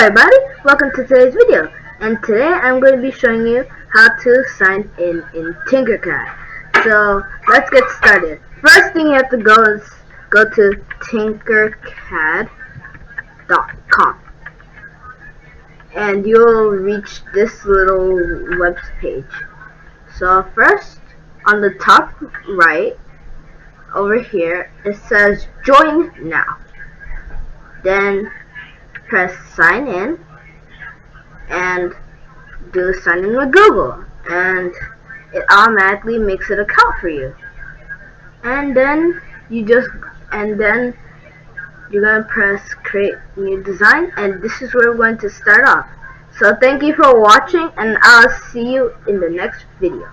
everybody, welcome to today's video, and today I'm going to be showing you how to sign in Tinker CAD. So let's get started. First thing you have to go to tinkercad.com and you'll reach this little web page. So first, on the top right over here, it says join now. Then press sign in and do sign in with Google, and it automatically makes an account for you. And then you're gonna press create new design, and this is where we're going to start off. So thank you for watching, and I'll see you in the next video.